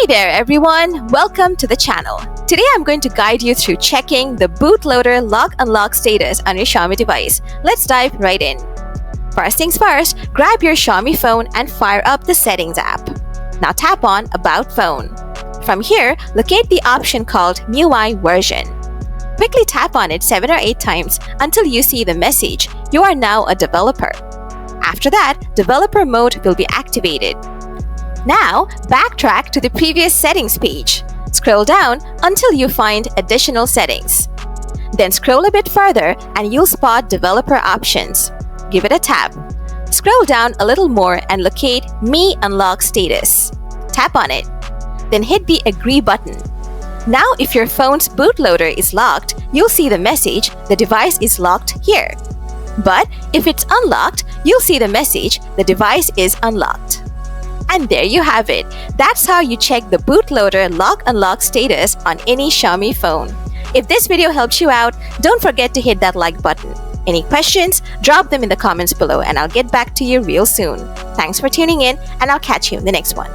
Hey there everyone! Welcome to the channel. Today I'm going to guide you through checking the bootloader lock unlock status on your Xiaomi device. Let's dive right in. First things first, grab your Xiaomi phone and fire up the Settings app. Now tap on About Phone. From here, locate the option called MIUI version. Quickly tap on it 7 or 8 times until you see the message, "You are now a developer." After that, developer mode will be activated. Now, backtrack to the previous settings page. Scroll down until you find additional settings. Then scroll a bit further and you'll spot developer options. Give it a tap. Scroll down a little more and locate Mi Unlock status. Tap on it. Then hit the Agree button. Now, if your phone's bootloader is locked, you'll see the message, "The device is locked here." But if it's unlocked, you'll see the message, "The device is unlocked." And there you have it. That's how you check the bootloader lock unlock status on any Xiaomi phone. If this video helps you out, don't forget to hit that like button. Any questions? Drop them in the comments below and I'll get back to you real soon. Thanks for tuning in and I'll catch you in the next one.